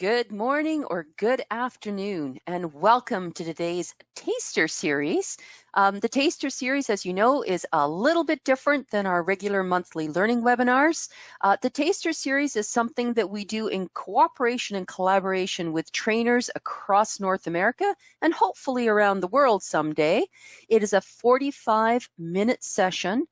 Good morning or good afternoon, and welcome to today's Taster Series. The Taster Series, as you know, is a little bit different than our regular monthly learning webinars. The Taster Series is something that we do in cooperation and collaboration with trainers across North America and hopefully around the world someday. It is a 45-minute session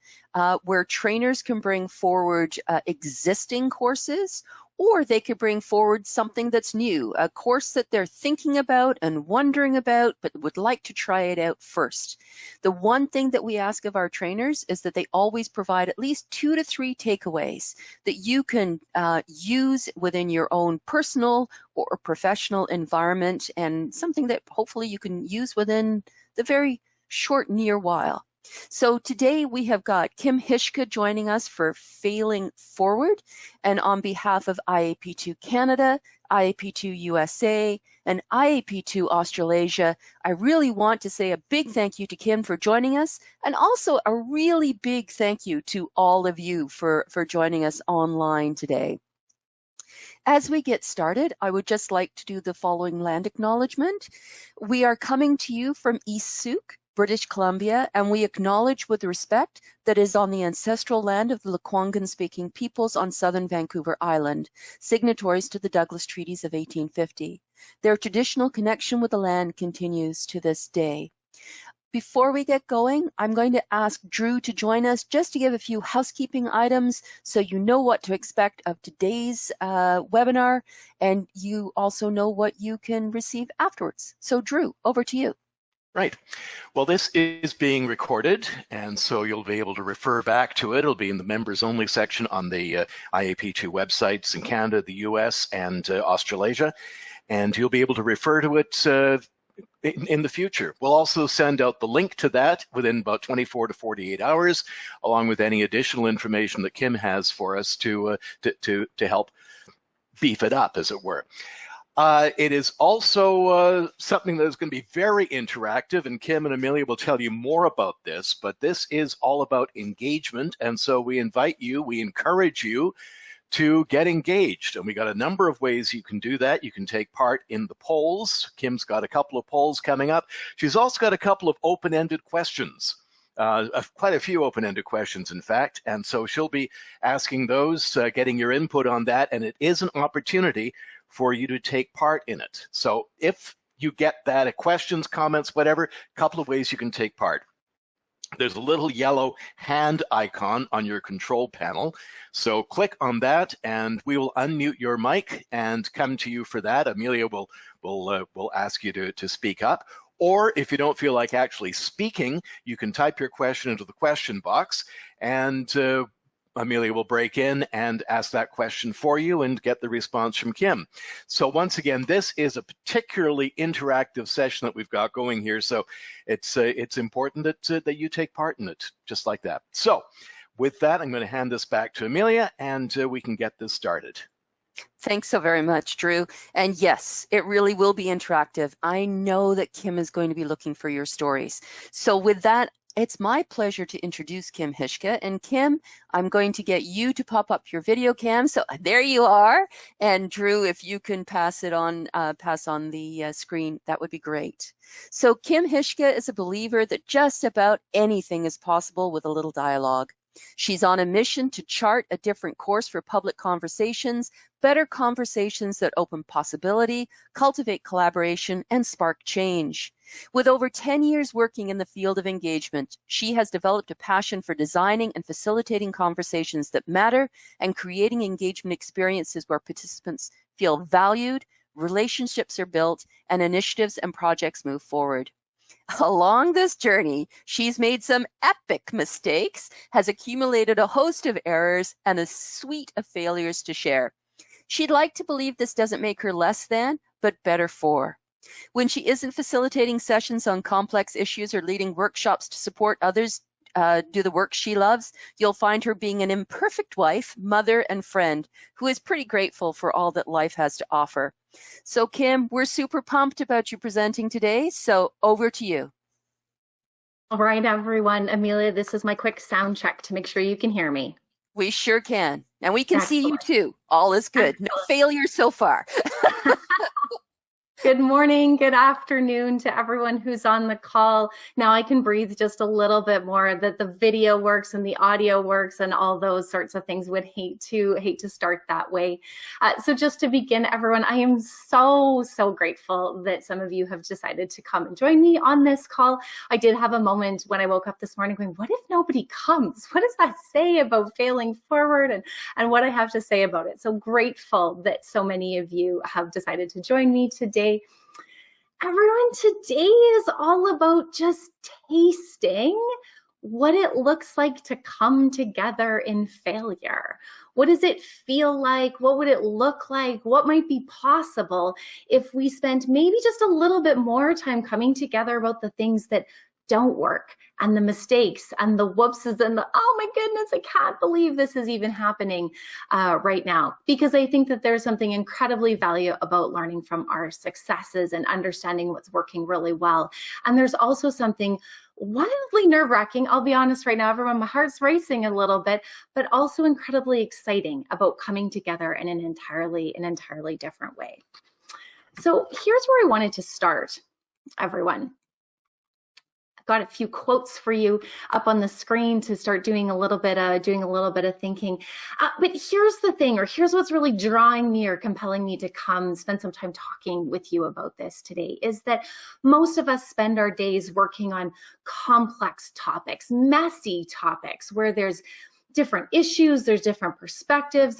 where trainers can bring forward existing courses, or they could bring forward something that's new, a course that they're thinking about and wondering about, but would like to try it out first. The one thing that we ask of our trainers is that they always provide at least 2 to 3 takeaways that you can use within your own personal or professional environment, and something that hopefully you can use within the very short near while. So today we have got Kim Hyshka joining us for Failing Forward, and on behalf of IAP2 Canada, IAP2 USA, and IAP2 Australasia, I really want to say a big thank you to Kim for joining us, and also a really big thank you to all of you for joining us online today. As we get started, I would just like to do the following land acknowledgement. We are coming to you from East Souk, British Columbia, and we acknowledge with respect that is on the ancestral land of the Lekwungen-speaking peoples on southern Vancouver Island, signatories to the Douglas Treaties of 1850. Their traditional connection with the land continues to this day. Before we get going, I'm going to ask Drew to join us just to give a few housekeeping items so you know what to expect of today's webinar, and you also know what you can receive afterwards. So Drew, over to you. Right. Well, this is being recorded, and so you'll be able to refer back to it. It'll be in the members only section on the IAP2 websites in Canada, the US, and Australasia, and you'll be able to refer to it in the future. We'll also send out the link to that within about 24 to 48 hours, along with any additional information that Kim has for us to help beef it up, as it were. It is also something that is going to be very interactive, and Kim and Amelia will tell you more about this, but this is all about engagement, and so we invite you, we encourage you to get engaged, and we got a number of ways you can do that. You can take part in the polls. Kim's got a couple of polls coming up. She's also got a couple of open-ended questions. Quite a few open-ended questions, in fact, and so she'll be asking those, getting your input on that, and it is an opportunity for you to take part in it. So if you get that, questions, comments, whatever, a couple of ways you can take part. There's a little yellow hand icon on your control panel. So click on that and we will unmute your mic and come to you for that. Amelia will ask you to speak up. Or if you don't feel like actually speaking, you can type your question into the question box, and Amelia will break in and ask that question for you and get the response from Kim. So once again, this is a particularly interactive session that we've got going here. So it's important that you take part in it, just like that. So with that, I'm going to hand this back to Amelia, and we can get this started. Thanks so very much, Drew. And yes, it really will be interactive. I know that Kim is going to be looking for your stories. So with that, it's my pleasure to introduce Kim Hyshka. And Kim, I'm going to get you to pop up your video cam. So there you are. And Drew, if you can pass on the screen, that would be great. So Kim Hyshka is a believer that just about anything is possible with a little dialogue. She's on a mission to chart a different course for public conversations, better conversations that open possibility, cultivate collaboration, and spark change. With over 10 years working in the field of engagement, she has developed a passion for designing and facilitating conversations that matter and creating engagement experiences where participants feel valued, relationships are built, and initiatives and projects move forward. Along this journey, she's made some epic mistakes, has accumulated a host of errors, and a suite of failures to share. She'd like to believe this doesn't make her less than, but better for. When she isn't facilitating sessions on complex issues or leading workshops to support others do the work she loves, you'll find her being an imperfect wife, mother, and friend who is pretty grateful for all that life has to offer. So Kim, we're super pumped about you presenting today, so over to you. All right, everyone. Amelia, this is my quick sound check to make sure you can hear me. We sure can. And we can see you too. All is good. No failures so far. Good morning, good afternoon to everyone who's on the call. Now I can breathe just a little bit more, that the video works and the audio works and all those sorts of things. Would hate to start that way. So just to begin, everyone, I am so grateful that some of you have decided to come and join me on this call. I did have a moment when I woke up this morning going, what if nobody comes? What does that say about failing forward and what I have to say about it? So grateful that so many of you have decided to join me today. Everyone, today is all about just tasting what it looks like to come together in failure. What does it feel like? What would it look like? What might be possible if we spent maybe just a little bit more time coming together about the things that don't work and the mistakes and the whoopses and the, oh my goodness, I can't believe this is even happening right now. Because I think that there's something incredibly valuable about learning from our successes and understanding what's working really well. And there's also something wildly nerve-wracking, I'll be honest right now, everyone, my heart's racing a little bit, but also incredibly exciting about coming together in an entirely different way. So here's where I wanted to start, everyone. Got a few quotes for you up on the screen to start doing a little bit of thinking. But here's the thing, or here's what's really drawing me or compelling me to come spend some time talking with you about this today, is that most of us spend our days working on complex topics, messy topics, where there's different issues, there's different perspectives,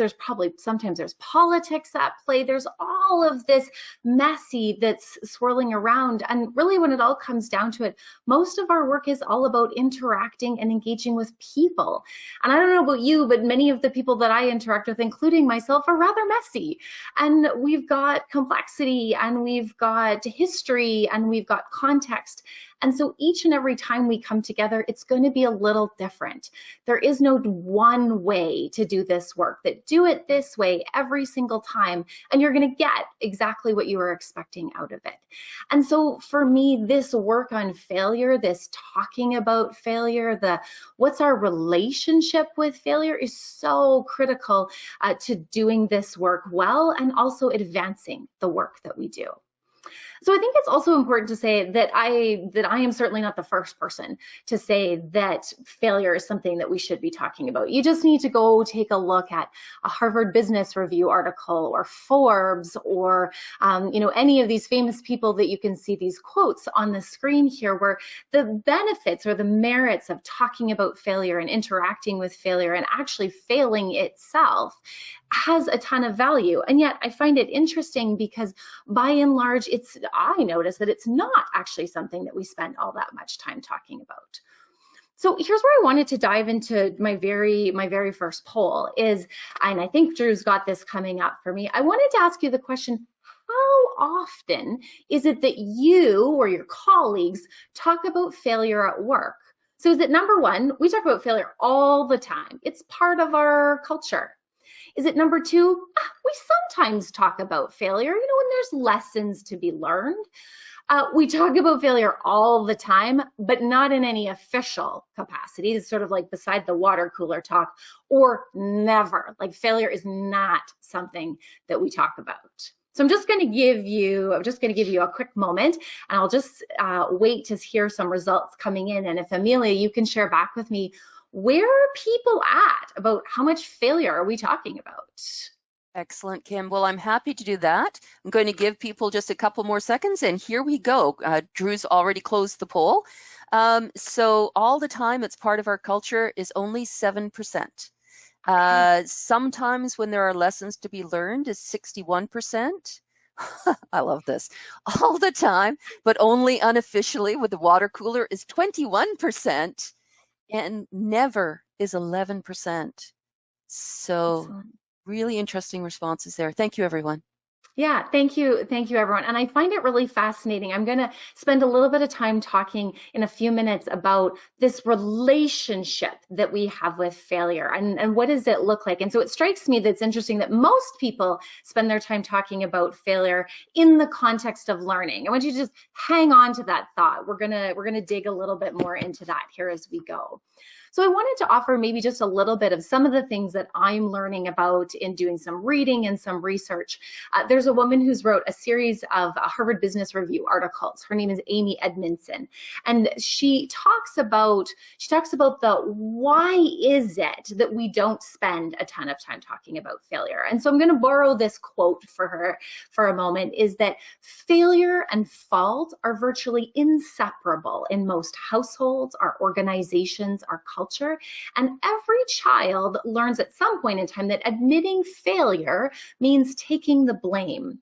sometimes there's politics at play, there's all of this messy that's swirling around. And really when it all comes down to it, most of our work is all about interacting and engaging with people. And I don't know about you, but many of the people that I interact with, including myself, are rather messy. And we've got complexity and we've got history and we've got context. And so each and every time we come together, it's going to be a little different. There is no one way to do this work, that do it this way every single time, and you're going to get exactly what you were expecting out of it. And so for me, this work on failure, this talking about failure, what's our relationship with failure is so critical to doing this work well and also advancing the work that we do. So I think it's also important to say that I am certainly not the first person to say that failure is something that we should be talking about. You just need to go take a look at a Harvard Business Review article or Forbes or any of these famous people that you can see these quotes on the screen here, where the benefits or the merits of talking about failure and interacting with failure and actually failing itself has a ton of value. And yet I find it interesting because by and large, I notice that it's not actually something that we spend all that much time talking about. So here's where I wanted to dive into my very first poll is, and I think Drew's got this coming up for me. I wanted to ask you the question, how often is it that you or your colleagues talk about failure at work? So is it number one, we talk about failure all the time. It's part of our culture. Is it number two? We sometimes talk about failure, when there's lessons to be learned. We talk about failure all the time, but not in any official capacity. It's sort of like beside the water cooler talk, or never. Like failure is not something that we talk about. So I'm just going to give you a quick moment, and I'll just wait to hear some results coming in. And if Amelia, you can share back with me, where are people at about how much failure are we talking about? Excellent, Kim. Well, I'm happy to do that. I'm going to give people just a couple more seconds, and here we go. Drew's already closed the poll. So all the time, it's part of our culture is only 7%. Sometimes when there are lessons to be learned is 61%. I love this. All the time, but only unofficially with the water cooler is 21%. And never is 11%. So excellent. Really interesting responses there. Thank you, everyone. Yeah, thank you, everyone. And I find it really fascinating. I'm going to spend a little bit of time talking in a few minutes about this relationship that we have with failure and what does it look like. And so it strikes me that's interesting that most people spend their time talking about failure in the context of learning. I want you to just hang on to that thought. We're gonna dig a little bit more into that here as we go. So I wanted to offer maybe just a little bit of some of the things that I'm learning about in doing some reading and some research. There's a woman who's wrote a series of Harvard Business Review articles. Her name is Amy Edmondson, and she talks about the why is it that we don't spend a ton of time talking about failure. And so I'm going to borrow this quote for her for a moment, is that failure and fault are virtually inseparable in most households, our organizations, our culture. And every child learns at some point in time that admitting failure means taking the blame.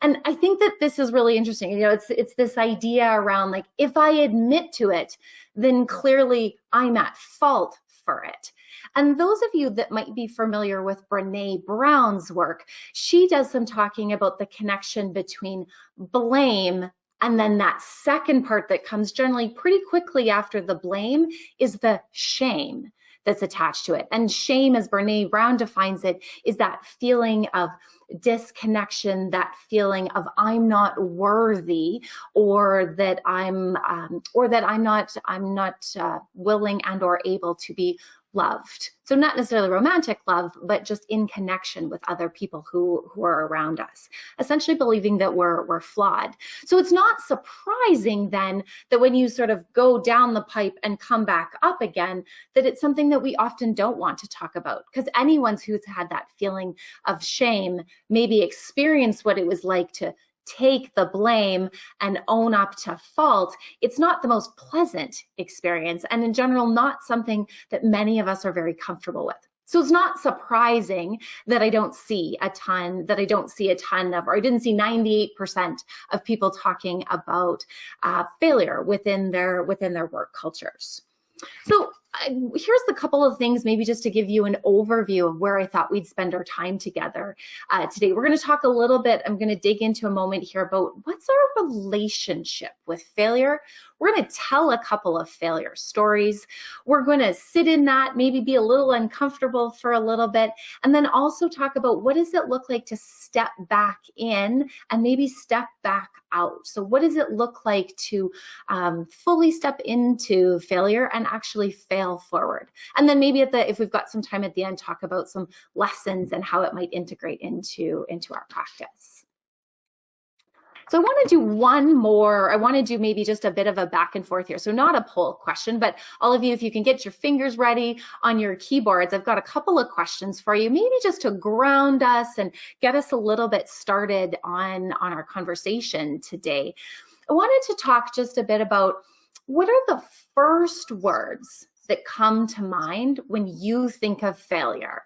And I think that this is really interesting. You know, it's this idea around, like, if I admit to it, then clearly I'm at fault for it. And those of you that might be familiar with Brené Brown's work, she does some talking about the connection between blame and then that second part that comes generally pretty quickly after the blame is the shame that's attached to it. And shame, as Brené Brown defines it, is that feeling of disconnection, that feeling of I'm not worthy, or that I'm not willing and or able to be loved. So not necessarily romantic love, but just in connection with other people who are around us, essentially believing that we're flawed. So it's not surprising then that when you sort of go down the pipe and come back up again, that it's something that we often don't want to talk about, because anyone who's had that feeling of shame maybe experienced what it was like to take the blame and own up to fault. It's not the most pleasant experience, and in general, not something that many of us are very comfortable with. So it's not surprising that I don't see a ton of, or I didn't see 98% of people talking about failure within their work cultures. So here's the couple of things, maybe just to give you an overview of where I thought we'd spend our time together today. We're going to talk a little bit, I'm going to dig into a moment here about what's our relationship with failure. We're going to tell a couple of failure stories. We're going to sit in that, maybe be a little uncomfortable for a little bit, and then also talk about what does it look like to step back in and maybe step back out. So what does it look like to fully step into failure and actually fail forward? And then maybe if we've got some time at the end, talk about some lessons and how it might integrate into our practice. So I want to do maybe just a bit of a back and forth here. So not a poll question, but all of you, if you can get your fingers ready on your keyboards, I've got a couple of questions for you, maybe just to ground us and get us a little bit started on our conversation today. I wanted to talk just a bit about what are the first words that come to mind when you think of failure.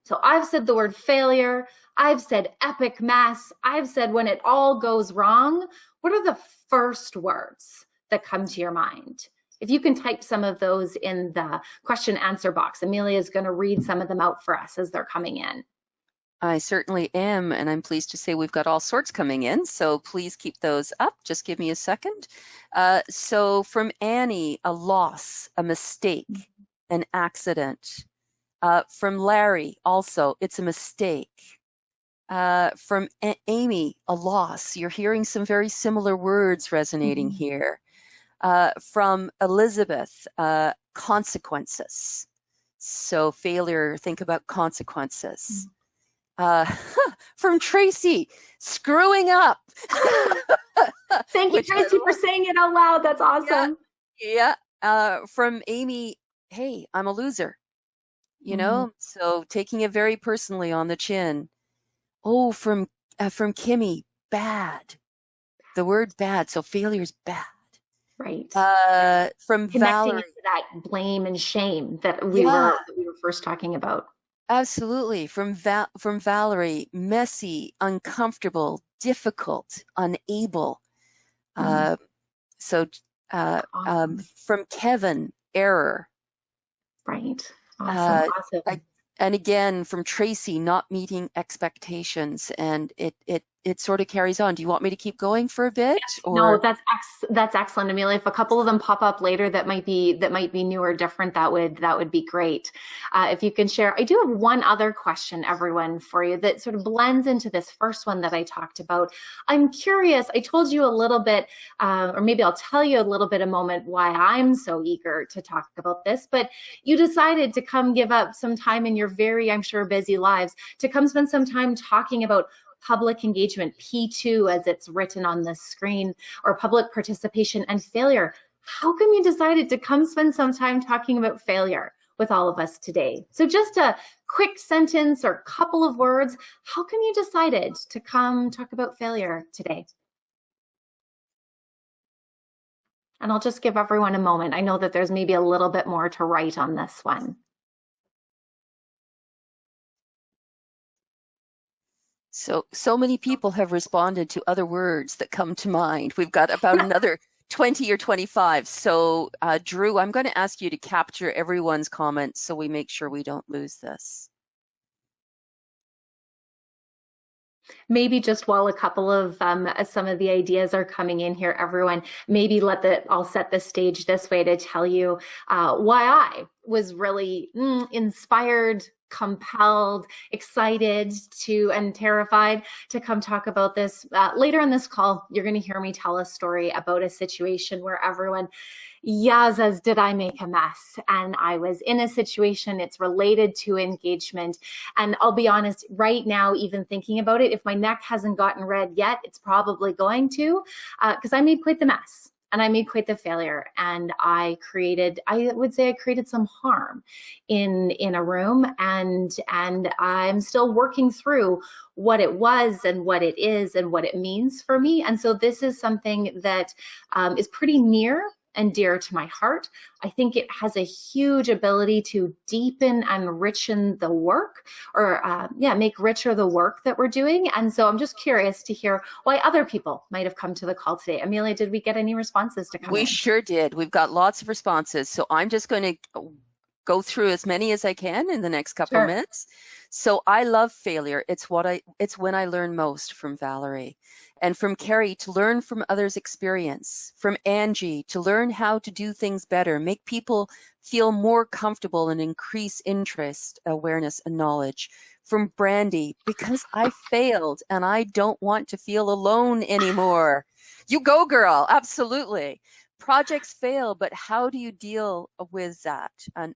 So I've said the word failure, I've said epic mess, I've said when it all goes wrong. What are the first words that come to your mind? If you can type some of those in the question answer box, Amelia is going to read some of them out for us as they're coming in. I certainly am, and I'm pleased to say we've got all sorts coming in, so please keep those up. Just give me a second. So from Annie, a loss, a mistake, an accident. From Larry, also, it's a mistake. From Amy, a loss. You're hearing some very similar words resonating here. From Elizabeth, consequences. So failure, think about consequences. From Tracy, screwing up. Thank you, Tracy, for saying it out loud. That's awesome. Yeah. From Amy, hey, I'm a loser. You know, so taking it very personally on the chin. Oh, from Kimmy, bad. The word bad. So failure's bad. Right. From connecting Valerie, to that blame and shame that we were first talking about. Absolutely. From Valerie, messy, uncomfortable, difficult, unable. Awesome. From Kevin, error. Right. Awesome. And again, from Tracy, not meeting expectations, and it it sort of carries on. Do you want me to keep going for a bit? No, Or that's excellent, Amelia. If a couple of them pop up later that might be new or different, that would be great. If you can share. I do have one other question, everyone, for you that sort of blends into this first one that I talked about. I'm curious. I told you a little bit, or maybe I'll tell you a little bit a moment why I'm so eager to talk about this. But you decided to come give up some time in your very, I'm sure, busy lives to come spend some time talking about public engagement, P2 as it's written on the screen, or public participation and failure. How come you decided to come spend some time talking about failure with all of us today? So just a quick sentence or couple of words, how come you decided to come talk about failure today? And I'll just give everyone a moment. I know that there's maybe a little bit more to write on this one. So many people have responded to other words that come to mind. We've got about another 20 or 25. So Drew, I'm going to ask you to capture everyone's comments so we make sure we don't lose this. Maybe just while a couple of some of the ideas are coming in here, everyone, maybe I'll set the stage this way to tell you why I was really inspired, compelled, excited and terrified to come talk about this. Later in this call, you're going to hear me tell a story about a situation where everyone says, did I make a mess? And I was in a situation, it's related to engagement. And I'll be honest, right now, even thinking about it, if my neck hasn't gotten red yet, it's probably going to, because I made quite the mess. And I made quite the failure, and I would say I created some harm in a room, and I'm still working through what it was and what it is and what it means for me. And so this is something that is pretty near and dear to my heart. I think it has a huge ability to deepen and enrichen the work, or make richer the work that we're doing. And so I'm just curious to hear why other people might have come to the call today. Amelia, did we get any responses to come in? We sure did. We've got lots of responses. So I'm just going to go through as many as I can in the next couple of minutes. So I love failure. It's when I learn most, from Valerie. And from Carrie, to learn from others' experience. From Angie, to learn how to do things better, make people feel more comfortable and increase interest, awareness, and knowledge. From Brandy, because I failed and I don't want to feel alone anymore. You go, girl. Absolutely. Projects fail, but how do you deal with that? And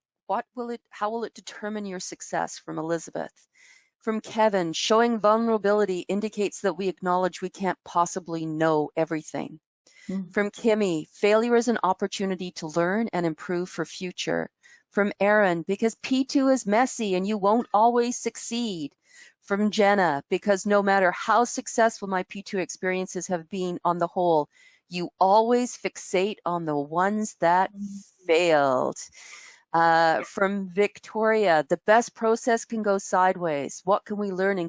how will it determine your success? From Elizabeth. From Kevin, showing vulnerability indicates that we acknowledge we can't possibly know everything. From Kimmy, failure is an opportunity to learn and improve for future. From Aaron, because P2 is messy and you won't always succeed. From Jenna, because no matter how successful my P2 experiences have been on the whole, you always fixate on the ones that failed. From Victoria, the best process can go sideways. What can we learn in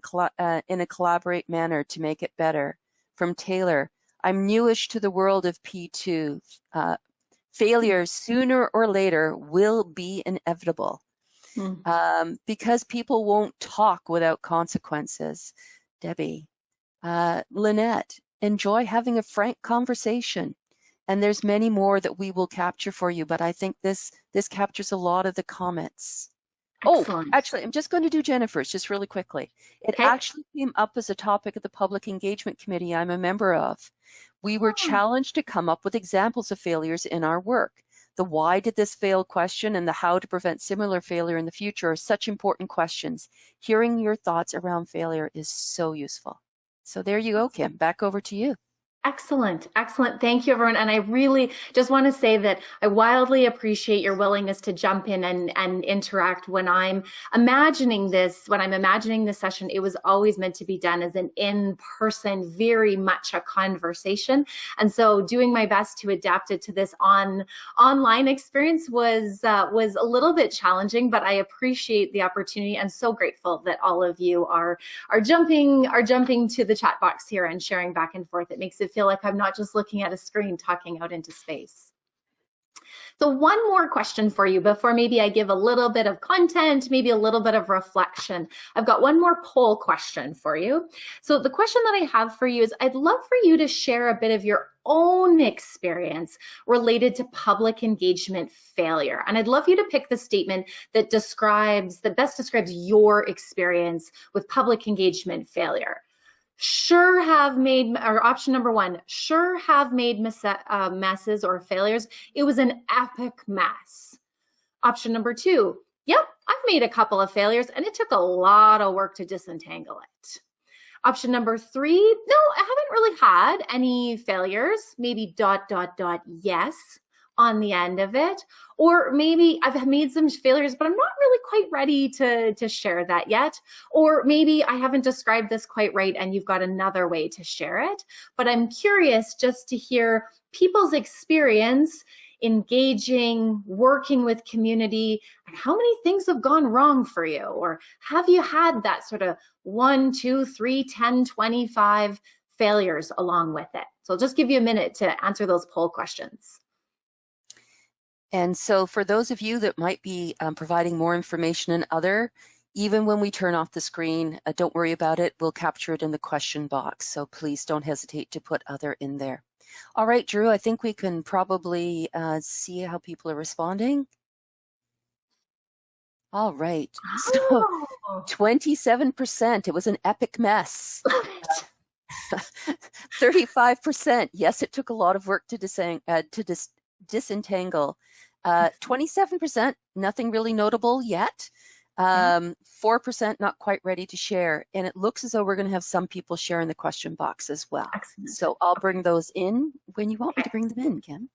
a collaborate manner to make it better? From Taylor, I'm newish to the world of P2. Failure sooner or later will be inevitable because people won't talk without consequences. Debbie, Lynette, enjoy having a frank conversation. And there's many more that we will capture for you, but I think this captures a lot of the comments. Excellent. Oh, actually, I'm just going to do Jennifer's just really quickly. It actually came up as a topic of the Public Engagement Committee I'm a member of. We were challenged to come up with examples of failures in our work. The why did this fail question and the how to prevent similar failure in the future are such important questions. Hearing your thoughts around failure is so useful. So there you go, Kim. Back over to you. Excellent. Excellent. Thank you, everyone. And I really just want to say that I wildly appreciate your willingness to jump in and interact. When I'm imagining this session, it was always meant to be done as an in-person, very much a conversation. And so doing my best to adapt it to this online experience was a little bit challenging, but I appreciate the opportunity and so grateful that all of you are jumping to the chat box here and sharing back and forth. It makes it feel like I'm not just looking at a screen talking out into space. So one more question for you before maybe I give a little bit of content, maybe a little bit of reflection. I've got one more poll question for you. So the question that I have for you is, I'd love for you to share a bit of your own experience related to public engagement failure. And I'd love you to pick the statement that best describes your experience with public engagement failure. Sure have made, or option number one, sure have made messes or failures. It was an epic mess. Option number two, yep, I've made a couple of failures and it took a lot of work to disentangle it. Option number three, no, I haven't really had any failures, maybe ... yes on the end of it. Or maybe I've made some failures, but I'm not really quite ready to share that yet. Or maybe I haven't described this quite right and you've got another way to share it. But I'm curious just to hear people's experience engaging, working with community, and how many things have gone wrong for you? Or have you had that sort of 1, 2, 3, 10, 25 failures along with it? So I'll just give you a minute to answer those poll questions. And so for those of you that might be providing more information in other, even when we turn off the screen, don't worry about it. We'll capture it in the question box. So please don't hesitate to put other in there. All right, Drew, I think we can probably see how people are responding. All right, so 27%, it was an epic mess. 35%, yes, it took a lot of work to disentangle. 27%, nothing really notable yet. 4% not quite ready to share. And it looks as though we're going to have some people share in the question box as well. Excellent. So I'll bring those in when you want me to bring them in, Kim.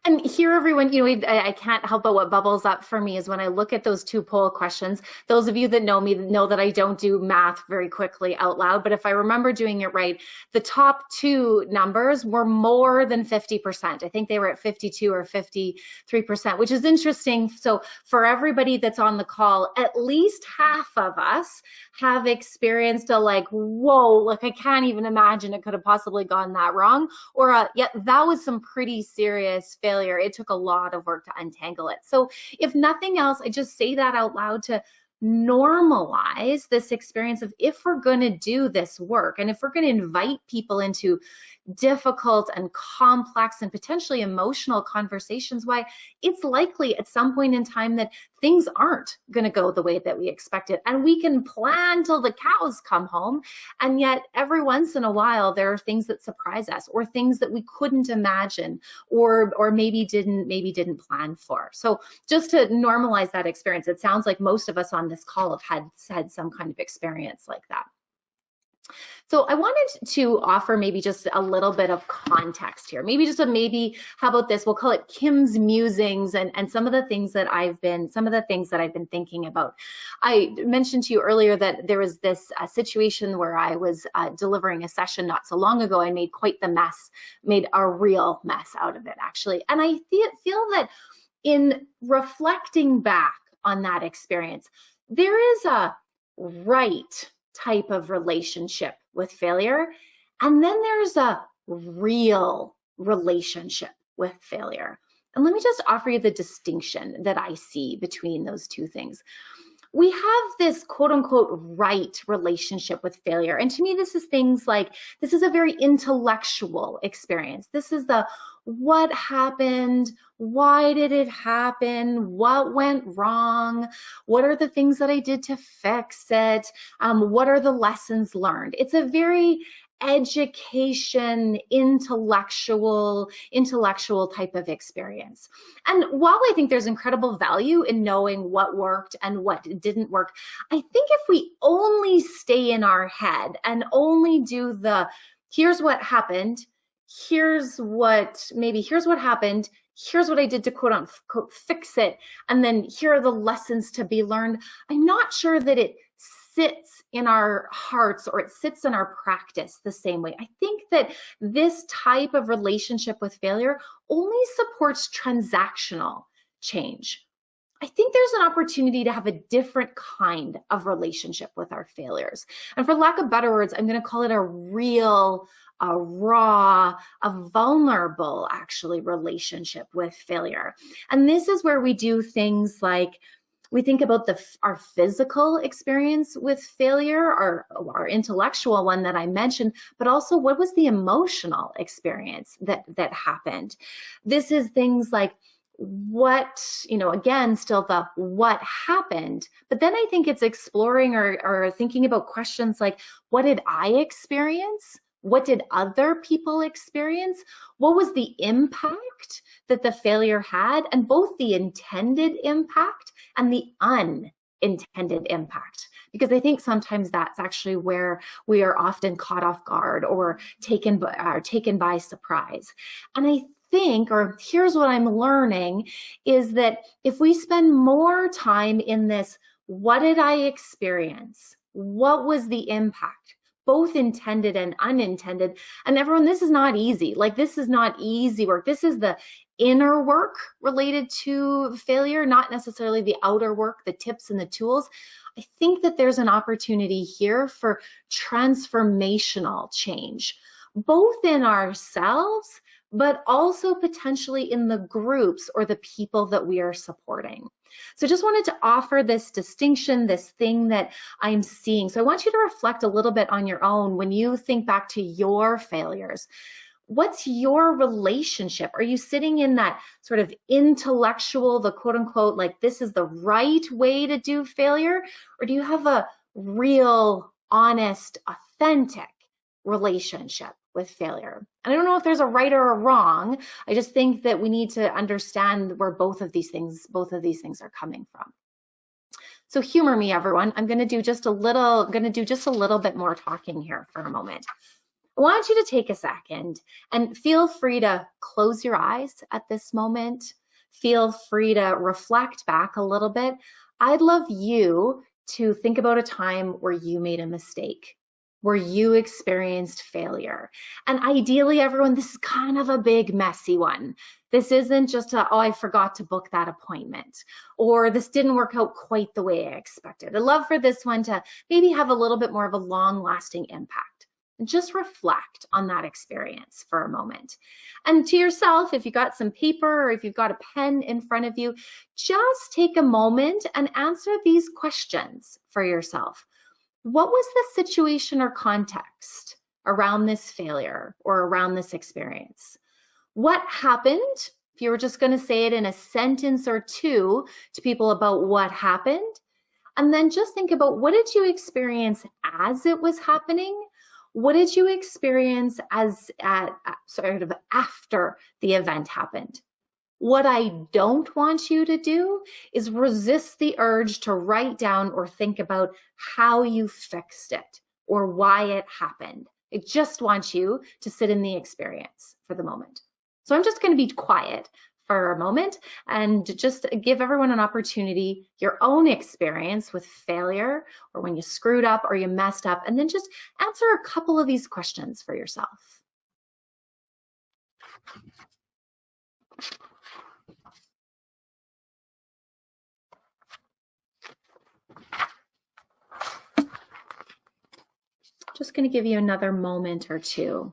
And here, everyone, I can't help but what bubbles up for me is when I look at those two poll questions. Those of you that know me know that I don't do math very quickly out loud, but if I remember doing it right, the top two numbers were more than 50%. I think they were at 52 or 53%, which is interesting. So for everybody that's on the call, at least half of us have experienced a whoa, I can't even imagine it could have possibly gone that wrong, or yeah, that was some pretty serious failure. It took a lot of work to untangle it. So if nothing else, I just say that out loud to normalize this experience of, if we're going to do this work and if we're going to invite people into difficult and complex and potentially emotional conversations, why it's likely at some point in time that things aren't going to go the way that we expected. And we can plan till the cows come home. And yet every once in a while, there are things that surprise us, or things that we couldn't imagine, or maybe didn't plan for. So just to normalize that experience, it sounds like most of us on this call have had some kind of experience like that. So I wanted to offer maybe just a little bit of context here. Maybe how about this? We'll call it Kim's musings and some of the things that I've been thinking about. I mentioned to you earlier that there was this situation where I was delivering a session not so long ago. I made quite the mess, made a real mess out of it, actually. And I feel that in reflecting back on that experience, there is a right type of relationship with failure, and then there's a real relationship with failure. And let me just offer you the distinction that I see between those two things. We have this quote unquote right relationship with failure. And to me, this is a very intellectual experience. This is the what happened, why did it happen, what went wrong, what are the things that I did to fix it, what are the lessons learned. It's a very education, intellectual type of experience. And while I think there's incredible value in knowing what worked and what didn't work, I think if we only stay in our head and only do the here's what happened, here's what happened, here's what I did to quote unquote fix it, and then here are the lessons to be learned, I'm not sure that it sits in our hearts or it sits in our practice the same way. I think that this type of relationship with failure only supports transactional change. I think there's an opportunity to have a different kind of relationship with our failures. And for lack of better words, I'm going to call it a real a raw, a vulnerable, actually, relationship with failure. And this is where we do things like we think about our physical experience with failure, our intellectual one that I mentioned, but also what was the emotional experience that happened. This is things like what, again, still the what happened, but then I think it's exploring or thinking about questions like, what did I experience? What did other people experience? What was the impact that the failure had? And both the intended impact and the unintended impact. Because I think sometimes that's actually where we are often caught off guard or taken by surprise. And I think, or here's what I'm learning, is that if we spend more time in this, what did I experience? What was the impact? Both intended and unintended. And everyone, this is not easy. Like, this is not easy work. This is the inner work related to failure, not necessarily the outer work, the tips and the tools. I think that there's an opportunity here for transformational change, both in ourselves, but also potentially in the groups or the people that we are supporting. So just wanted to offer this distinction, this thing that I'm seeing. So I want you to reflect a little bit on your own when you think back to your failures. What's your relationship? Are you sitting in that sort of intellectual, the quote unquote, like this is the right way to do failure? Or do you have a real, honest, authentic relationship with failure? And I don't know if there's a right or a wrong. I just think that we need to understand where both of these things are coming from. So humor me, everyone. I'm going to do just a little bit more talking here for a moment. I want you to take a second and feel free to close your eyes at this moment. Feel free to reflect back a little bit. I'd love you to think about a time where you made a mistake, where you experienced failure. And ideally, everyone, this is kind of a big, messy one. This isn't just oh, I forgot to book that appointment, or this didn't work out quite the way I expected. I'd love for this one to maybe have a little bit more of a long-lasting impact. And just reflect on that experience for a moment. And to yourself, if you've got some paper or if you've got a pen in front of you, just take a moment and answer these questions for yourself. What was the situation or context around this failure or around this experience? What happened? If you were just going to say it in a sentence or two to people about what happened, and then just think about, what did you experience as it was happening? What did you experience as sort of after the event happened? What I don't want you to do is resist the urge to write down or think about how you fixed it or why it happened. I just want you to sit in the experience for the moment. So I'm just going to be quiet for a moment and just give everyone an opportunity, your own experience with failure or when you screwed up or you messed up, and then just answer a couple of these questions for yourself. Just going to give you another moment or two.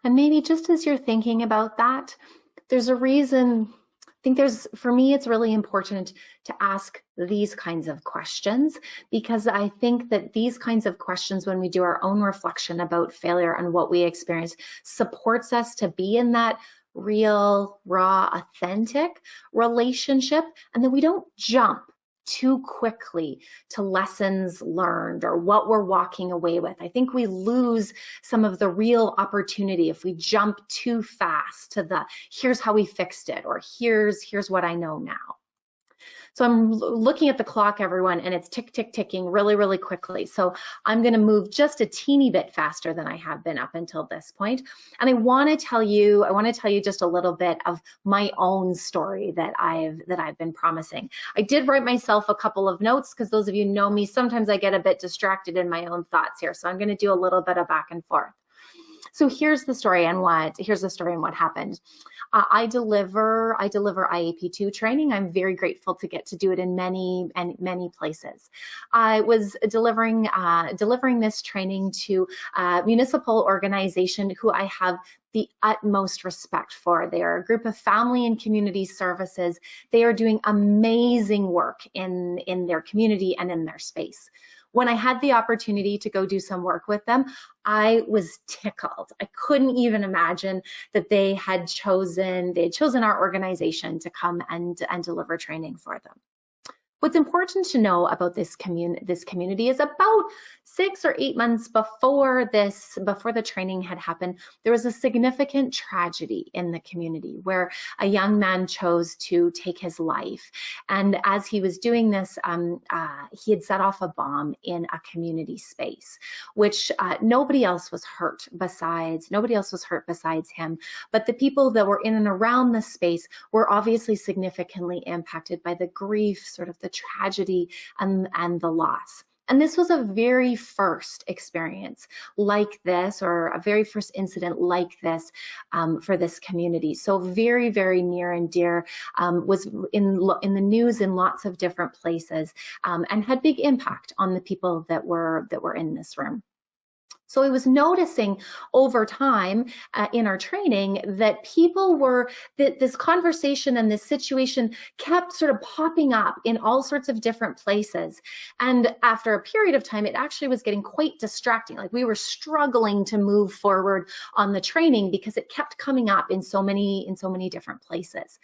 And maybe just as you're thinking about that, there's a reason. I think for me, it's really important to ask these kinds of questions, because I think that these kinds of questions, when we do our own reflection about failure and what we experience, supports us to be in that real, raw, authentic relationship, and then we don't jump too quickly to lessons learned or what we're walking away with. I think we lose some of the real opportunity if we jump too fast to the here's how we fixed it or here's what I know now. So I'm looking at the clock, everyone, and it's tick, tick, ticking really, really quickly. So I'm going to move just a teeny bit faster than I have been up until this point. And I want to tell you just a little bit of my own story that I've been promising. I did write myself a couple of notes because those of you who know me, sometimes I get a bit distracted in my own thoughts here. So I'm going to do a little bit of back and forth. So here's the story and what happened. I deliver IAP2 training. I'm very grateful to get to do it in many places. I was delivering this training to a municipal organization who I have the utmost respect for. They are a group of family and community services. They are doing amazing work in their community and in their space. When I had the opportunity to go do some work with them, I was tickled. I couldn't even imagine that they had chosen our organization to come and deliver training for them. What's important to know about this community is about 6 or 8 months before the training had happened, there was a significant tragedy in the community where a young man chose to take his life. And as he was doing this, he had set off a bomb in a community space, which nobody else was hurt besides him. But the people that were in and around the space were obviously significantly impacted by the grief, sort of the tragedy and the loss. And this was a very first experience like this, or a very first incident like this for this community. So very, very near and dear, was in the news in lots of different places, and had big impact on the people that were in this room. So I was noticing over time in our training that this conversation and this situation kept sort of popping up in all sorts of different places. And after a period of time, it actually was getting quite distracting. Like we were struggling to move forward on the training because it kept coming up in so many different places.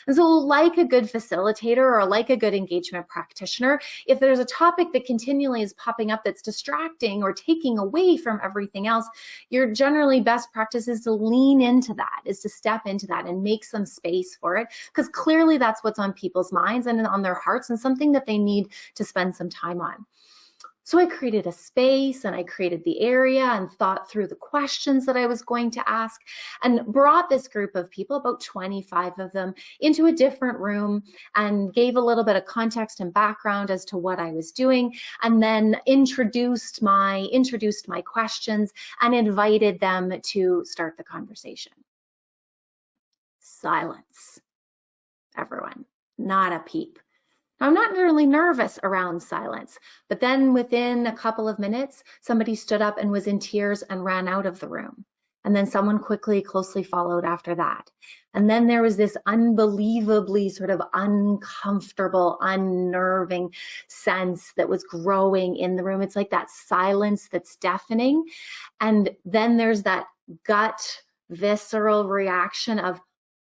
And so like a good facilitator or like a good engagement practitioner, if there's a topic that continually is popping up that's distracting or taking away from everything else, your generally best practice is to lean into that, is to step into that and make some space for it, because clearly that's what's on people's minds and on their hearts and something that they need to spend some time on. So I created a space and I created the area and thought through the questions that I was going to ask and brought this group of people, about 25 of them, into a different room and gave a little bit of context and background as to what I was doing, and then introduced my questions and invited them to start the conversation. Silence, everyone, not a peep. I'm not really nervous around silence, but then within a couple of minutes, somebody stood up and was in tears and ran out of the room. And then someone closely followed after that. And then there was this unbelievably sort of uncomfortable, unnerving sense that was growing in the room. It's like that silence that's deafening. And then there's that gut, visceral reaction of,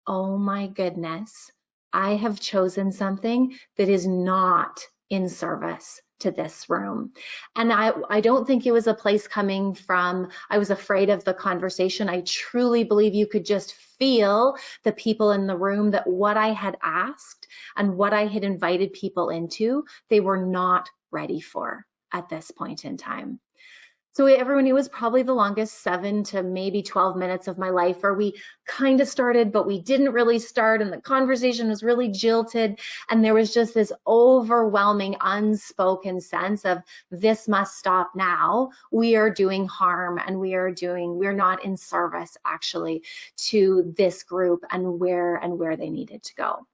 oh my goodness, I have chosen something that is not in service to this room. And I don't think it was a place coming from, I was afraid of the conversation. I truly believe you could just feel the people in the room that what I had asked and what I had invited people into, they were not ready for at this point in time. So everyone, it was probably the longest 7 to maybe 12 minutes of my life where we kind of started, but we didn't really start, and the conversation was really jilted, and there was just this overwhelming unspoken sense of this must stop now. We are doing harm, and we're not in service actually to this group and where they needed to go.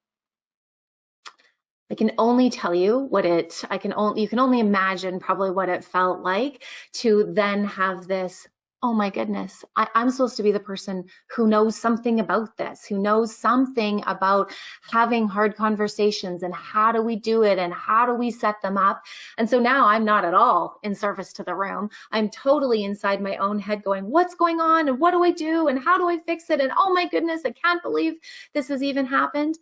I can only tell you you can only imagine probably what it felt like to then have this, oh my goodness, I'm supposed to be the person who knows something about this, who knows something about having hard conversations and how do we do it and how do we set them up. And so now I'm not at all in service to the room. I'm totally inside my own head going, what's going on and what do I do and how do I fix it? And oh my goodness, I can't believe this has even happened.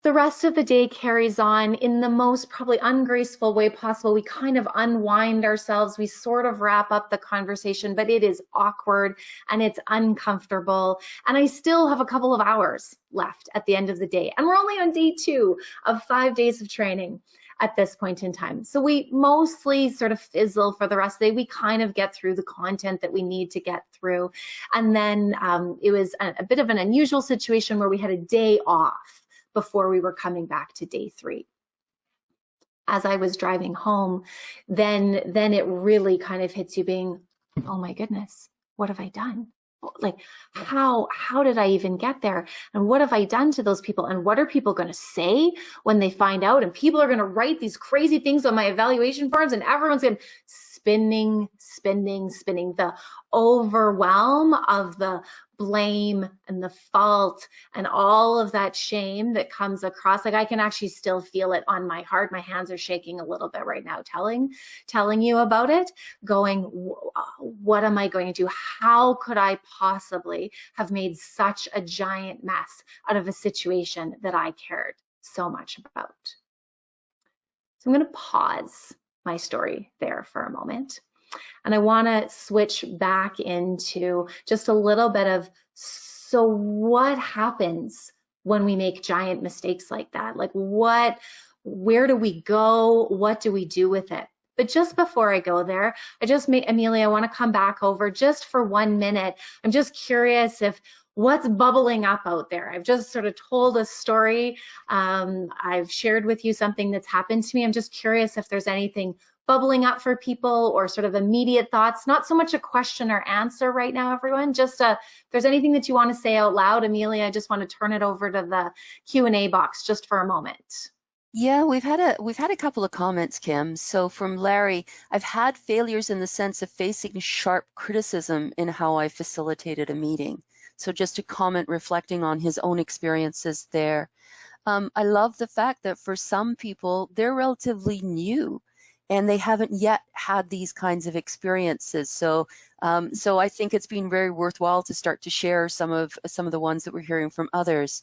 The rest of the day carries on in the most probably ungraceful way possible. We kind of unwind ourselves. We sort of wrap up the conversation, but it is awkward and it's uncomfortable. And I still have a couple of hours left at the end of the day. And we're only on day 2 of 5 days of training at this point in time. So we mostly sort of fizzle for the rest of the day. We kind of get through the content that we need to get through. And then it was a bit of an unusual situation where we had a day off before we were coming back to day 3. As I was driving home, then it really kind of hits you being, oh my goodness, what have I done? Like, how did I even get there? And what have I done to those people? And what are people going to say when they find out? And people are going to write these crazy things on my evaluation forms, and everyone's going spinning. The overwhelm of the blame and the fault and all of that shame that comes across. Like, I can actually still feel it on my heart. My hands are shaking a little bit right now telling you about it, going, what am I going to do? How could I possibly have made such a giant mess out of a situation that I cared so much about? So I'm going to pause my story there for a moment. And I want to switch back into just a little bit of, so what happens when we make giant mistakes like that? Like, where do we go? What do we do with it? But just before I go there, Amelia, I want to come back over just for 1 minute. I'm just curious if what's bubbling up out there. I've just sort of told a story. I've shared with you something that's happened to me. I'm just curious if there's anything bubbling up for people or sort of immediate thoughts, not so much a question or answer right now, everyone, just if there's anything that you want to say out loud. Amelia, I just want to turn it over to the Q&A box just for a moment. Yeah, we've had a couple of comments, Kim. So from Larry, I've had failures in the sense of facing sharp criticism in how I facilitated a meeting. So just a comment reflecting on his own experiences there. I love the fact that for some people, they're relatively new and they haven't yet had these kinds of experiences. So I think it's been very worthwhile to start to share some of the ones that we're hearing from others.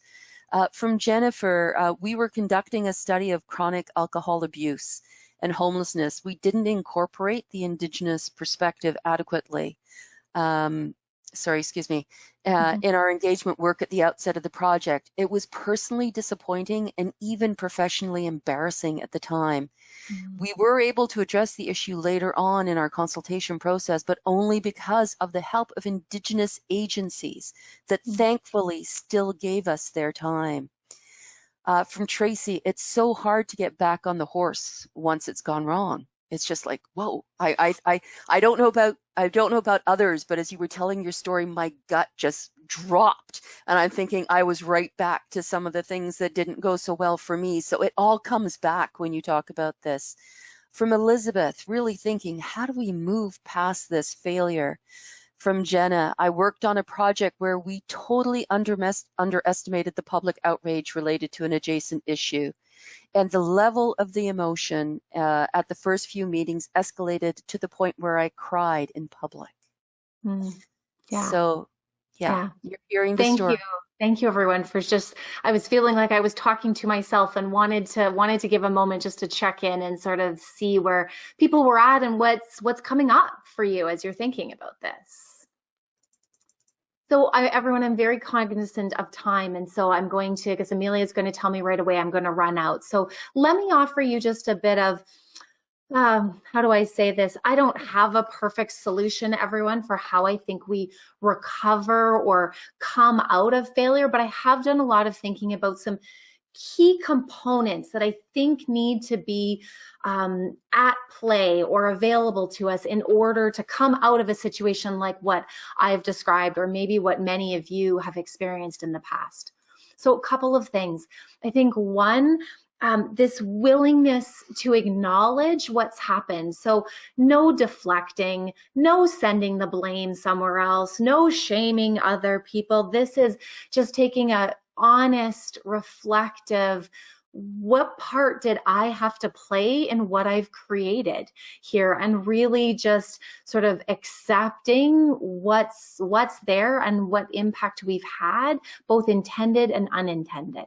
From Jennifer, we were conducting a study of chronic alcohol abuse and homelessness. We didn't incorporate the Indigenous perspective adequately. In our engagement work at the outset of the project. It was personally disappointing and even professionally embarrassing at the time. We were able to address the issue later on in our consultation process, but only because of the help of Indigenous agencies that thankfully still gave us their time. From Tracy, it's so hard to get back on the horse once it's gone wrong. It's just like, whoa, I don't know about others, but as you were telling your story, my gut just dropped. And I'm thinking I was right back to some of the things that didn't go so well for me. So it all comes back when you talk about this. From Elizabeth, really thinking, how do we move past this failure? From Jenna, I worked on a project where we totally underestimated the public outrage related to an adjacent issue. And the level of the emotion at the first few meetings escalated to the point where I cried in public. Yeah. So, yeah, you're hearing the story. Thank you, everyone, for just, I was feeling like I was talking to myself and wanted to give a moment just to check in and sort of see where people were at and what's coming up for you as you're thinking about this. So everyone, I'm very cognizant of time, and so I'm going to, because Amelia is going to tell me right away I'm going to run out. So let me offer you just a bit of, how do I say this? I don't have a perfect solution, everyone, for how I think we recover or come out of failure, but I have done a lot of thinking about some key components that I think need to be at play or available to us in order to come out of a situation like what I've described, or maybe what many of you have experienced in the past. So a couple of things. I think one, this willingness to acknowledge what's happened. So no deflecting, no sending the blame somewhere else, no shaming other people. This is just taking a honest, reflective, what part did I have to play in what I've created here, and really just sort of accepting what's there and what impact we've had, both intended and unintended.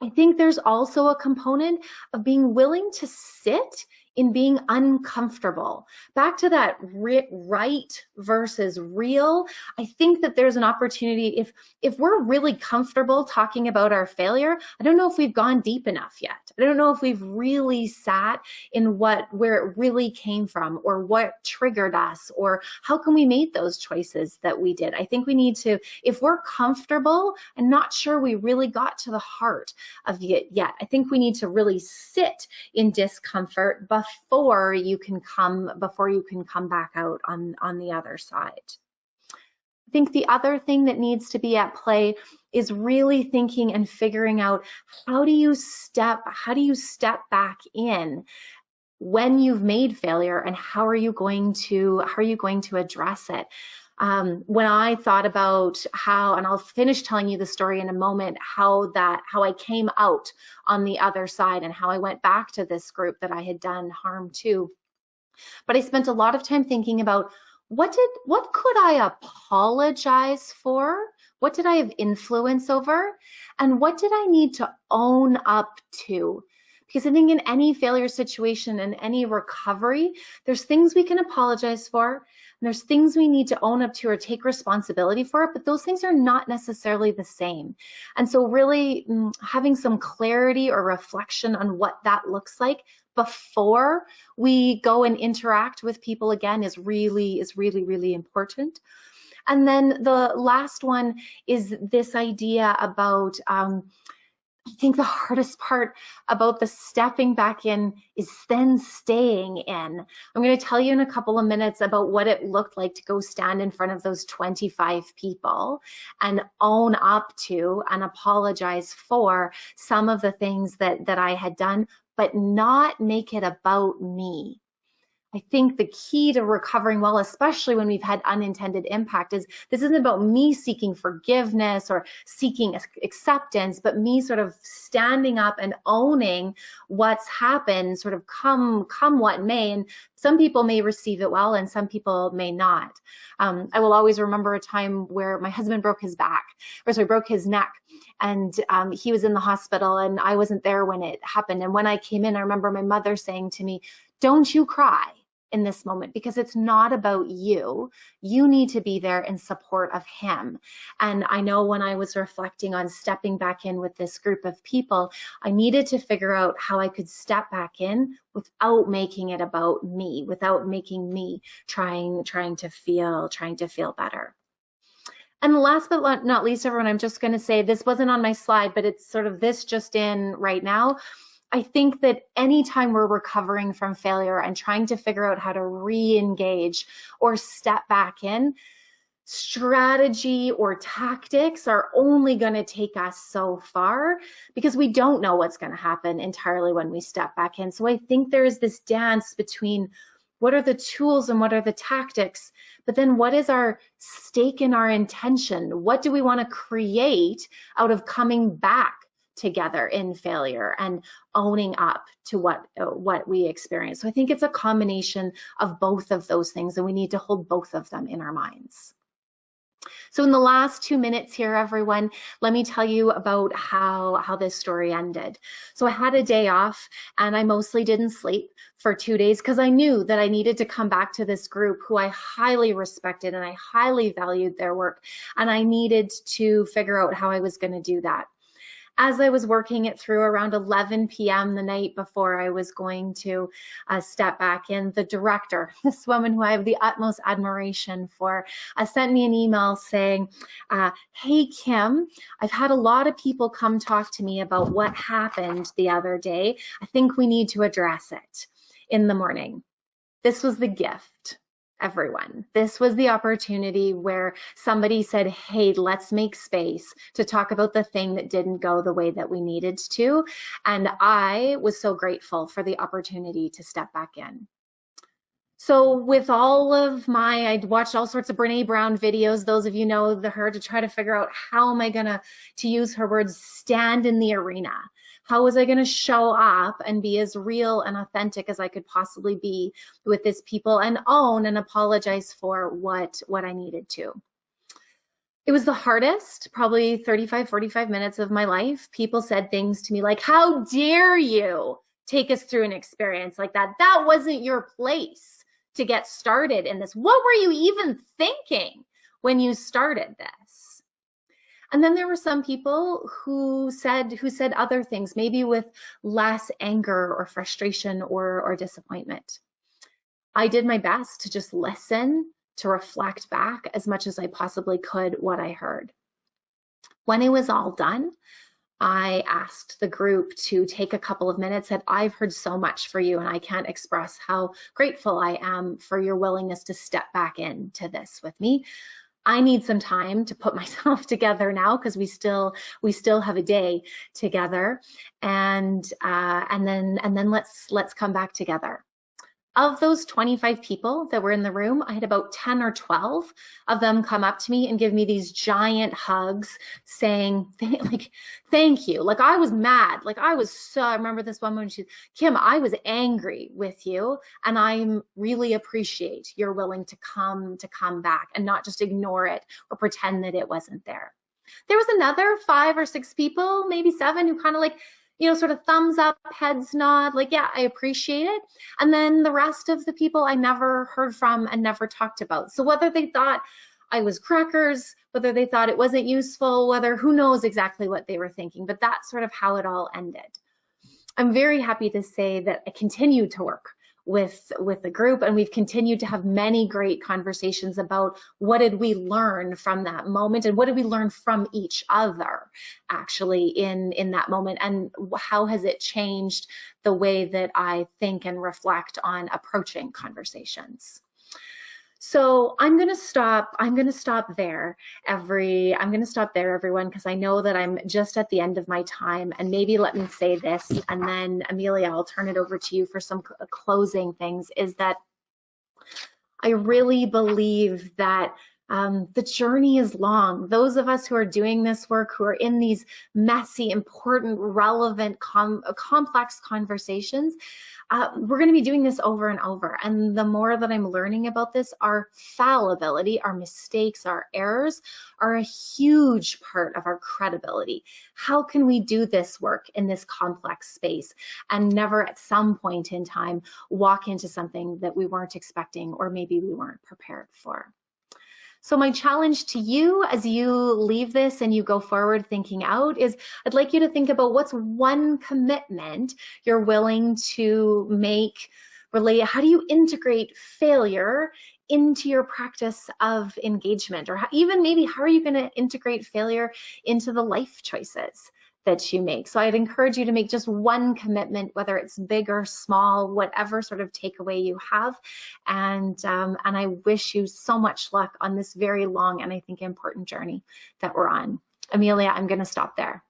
I think there's also a component of being willing to sit in being uncomfortable. Back to that right versus real. I think that there's an opportunity if we're really comfortable talking about our failure, I don't know if we've gone deep enough yet. I don't know if we've really sat in where it really came from, or what triggered us, or how can we make those choices that we did. I think we need to, if we're comfortable and not sure we really got to the heart of it yet, I think we need to really sit in discomfort before you can come back out on the other side. I think the other thing that needs to be at play is really thinking and figuring out how do you step back in when you've made failure, and how are you going to address it. When I thought about how, and I'll finish telling you the story in a moment, how I came out on the other side and how I went back to this group that I had done harm to. But I spent a lot of time thinking about what could I apologize for? What did I have influence over? And what did I need to own up to? Because I think in any failure situation and any recovery, there's things we can apologize for, and there's things we need to own up to or take responsibility for, but those things are not necessarily the same. And so really having some clarity or reflection on what that looks like before we go and interact with people again is really important. And then the last one is this idea about I think the hardest part about the stepping back in is then staying in. I'm going to tell you in a couple of minutes about what it looked like to go stand in front of those 25 people and own up to and apologize for some of the things that I had done, but not make it about me. I think the key to recovering well, especially when we've had unintended impact, is this isn't about me seeking forgiveness or seeking acceptance, but me sort of standing up and owning what's happened, sort of come what may. And some people may receive it well and some people may not. I will always remember a time where my husband broke his neck. And he was in the hospital and I wasn't there when it happened. And when I came in, I remember my mother saying to me, "Don't you cry in this moment, because it's not about you. You need to be there in support of him." And I know when I was reflecting on stepping back in with this group of people, I needed to figure out how I could step back in without making it about me, without making me trying to feel better. And last but not least, everyone, I'm just going to say, this wasn't on my slide, but it's sort of this just in right now. I think that anytime we're recovering from failure and trying to figure out how to re-engage or step back in, strategy or tactics are only going to take us so far, because we don't know what's going to happen entirely when we step back in. So I think there is this dance between what are the tools and what are the tactics, but then what is our stake in our intention? What do we want to create out of coming back together in failure and owning up to what we experience? So I think it's a combination of both of those things, and we need to hold both of them in our minds. So in the last 2 minutes here, everyone, let me tell you about how this story ended. So I had a day off and I mostly didn't sleep for 2 days because I knew that I needed to come back to this group who I highly respected and I highly valued their work, and I needed to figure out how I was going to do that. As I was working it through around 11 p.m. the night before I was going to step back in, the director, this woman who I have the utmost admiration for, sent me an email saying, "Hey, Kim, I've had a lot of people come talk to me about what happened the other day. I think we need to address it in the morning." This was the gift. Everyone. This was the opportunity where somebody said, "Hey, let's make space to talk about the thing that didn't go the way that we needed to." And I was so grateful for the opportunity to step back in. So with I'd watched all sorts of Brene Brown videos. Those of you know her, to try to figure out how am I gonna, to use her words, stand in the arena. How was I going to show up and be as real and authentic as I could possibly be with this people and own and apologize for what I needed to? It was the hardest, probably 35, 45 minutes of my life. People said things to me like, how dare you take us through an experience like that? That wasn't your place to get started in this. What were you even thinking when you started this? And then there were some people who said other things, maybe with less anger or frustration or disappointment. I did my best to just listen, to reflect back as much as I possibly could what I heard. When it was all done, I asked the group to take a couple of minutes, said, I've heard so much for you, and I can't express how grateful I am for your willingness to step back into this with me. I need some time to put myself together now, because we still have a day together, and then let's come back together. Of those 25 people that were in the room, I had about 10 or 12 of them come up to me and give me these giant hugs saying, like, thank you. Like, I was mad. Like, I remember this one woman, she said, Kim, I was angry with you, and I really appreciate you're willing to come back and not just ignore it or pretend that it wasn't there. There was another 5 or 6 people, maybe 7, who kind of like, sort of thumbs up, heads nod, like, yeah, I appreciate it. And then the rest of the people I never heard from and never talked about. So whether they thought I was crackers, whether they thought it wasn't useful, who knows exactly what they were thinking, but that's sort of how it all ended. I'm very happy to say that I continue to work with the group, and we've continued to have many great conversations about what did we learn from that moment, and what did we learn from each other actually in that moment, and how has it changed the way that I think and reflect on approaching conversations. So I'm going to stop there, everyone, because I know that I'm just at the end of my time. And maybe let me say this, and then Amelia, I'll turn it over to you for some closing things, is that I really believe that the journey is long. Those of us who are doing this work, who are in these messy, important, relevant, complex conversations, we're going to be doing this over and over. And the more that I'm learning about this, our fallibility, our mistakes, our errors are a huge part of our credibility. How can we do this work in this complex space and never at some point in time walk into something that we weren't expecting, or maybe we weren't prepared for? So my challenge to you as you leave this and you go forward thinking out is, I'd like you to think about what's one commitment you're willing to make related. How do you integrate failure into your practice of engagement? Or even maybe how are you going to integrate failure into the life choices that you make? So I'd encourage you to make just one commitment, whether it's big or small, whatever sort of takeaway you have. And I wish you so much luck on this very long and I think important journey that we're on. Amelia, I'm going to stop there.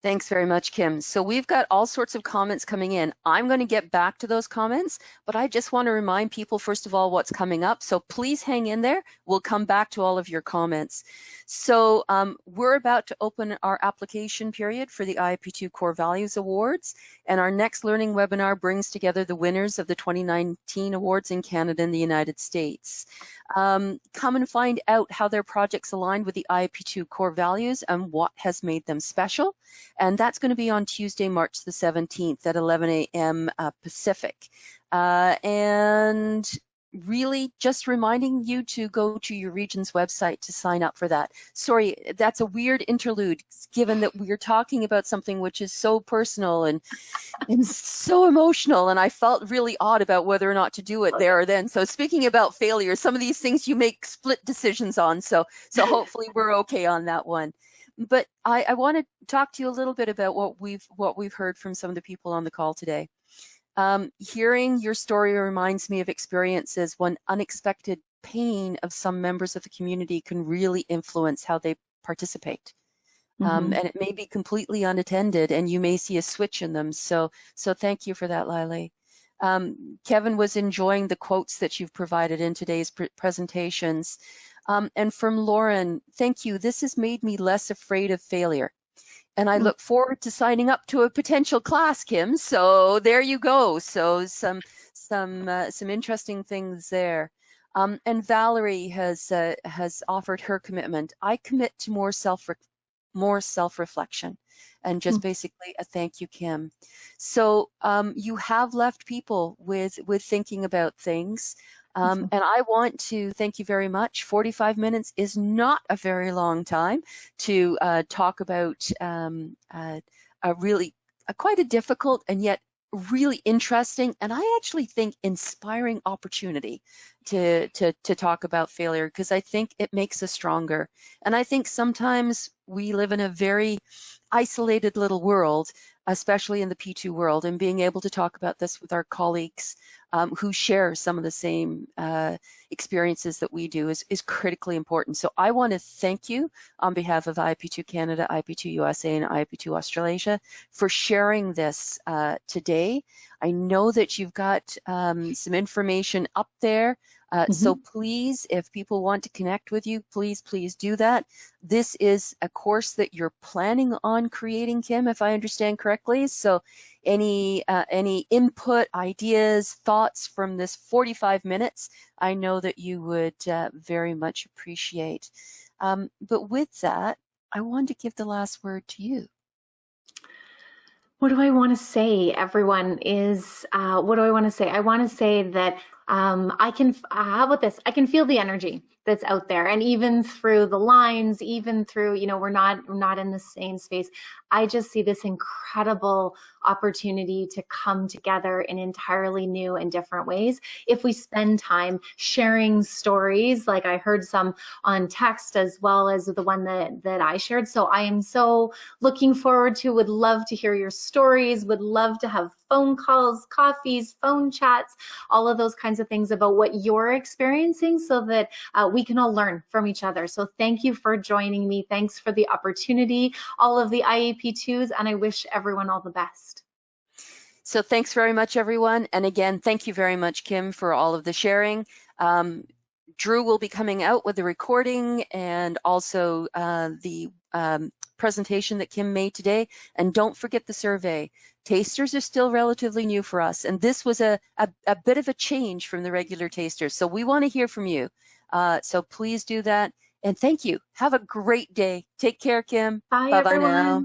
Thanks very much, Kim. So we've got all sorts of comments coming in. I'm going to get back to those comments, but I just want to remind people, first of all, what's coming up. So please hang in there. We'll come back to all of your comments. So we're about to open our application period for the IAP2 Core Values Awards, and our next learning webinar brings together the winners of the 2019 awards in Canada and the United States. Come and find out how their projects aligned with the IAP2 core values and what has made them special. And that's going to be on Tuesday, March the 17th at 11 a.m. Pacific. And really just reminding you to go to your region's website to sign up for that. Sorry, that's a weird interlude, given that we're talking about something which is so personal and so emotional, and I felt really odd about whether or not to do it there or then. So speaking about failure, some of these things you make split decisions on, so hopefully we're okay on that one. But I want to talk to you a little bit about what we've heard from some of the people on the call today. Hearing your story reminds me of experiences when unexpected pain of some members of the community can really influence how they participate. And it may be completely unattended, and you may see a switch in them. So thank you for that, Lily. Kevin was enjoying the quotes that you've provided in today's presentations. And from Lauren, thank you. This has made me less afraid of failure. And I look forward to signing up to a potential class, Kim. So there you go. So some interesting things there. And Valerie has offered her commitment. I commit to more self-reflection, and just basically a thank you, Kim. So you have left people with thinking about things. And I want to thank you very much. 45 minutes is not a very long time to talk about quite a difficult and yet really interesting, and I actually think inspiring opportunity to talk about failure, because I think it makes us stronger. And I think sometimes we live in a very isolated little world, especially in the P2 world, and being able to talk about this with our colleagues who share some of the same experiences that we do is critically important. So I want to thank you on behalf of IAP2 Canada, IAP2 USA, and IAP2 Australasia for sharing this today. I know that you've got some information up there. So please, if people want to connect with you, please do that. This is a course that you're planning on creating, Kim, if I understand correctly. So any input, ideas, thoughts from this 45 minutes, I know that you would very much appreciate. But with that, I wanted to give the last word to you. What do I want to say, everyone, is what do I want to say? I want to say that how about this? I can feel the energy that's out there, and even through the lines, even through, we're not in the same space. I just see this incredible opportunity to come together in entirely new and different ways if we spend time sharing stories, like I heard some on text as well as the one that I shared. So I am so looking forward to, would love to hear your stories, would love to have phone calls, coffees, phone chats, all of those kinds of things about what you're experiencing, so that we can all learn from each other. So thank you for joining me. Thanks for the opportunity, all of the IAP2s, and I wish everyone all the best. So thanks very much, everyone. And again, thank you very much, Kim, for all of the sharing. Drew will be coming out with the recording and also the presentation that Kim made today. And don't forget the survey. Tasters are still relatively new for us, and this was a bit of a change from the regular tasters. So we want to hear from you. So please do that. And thank you. Have a great day. Take care, Kim. Bye, Bye-bye everyone. now.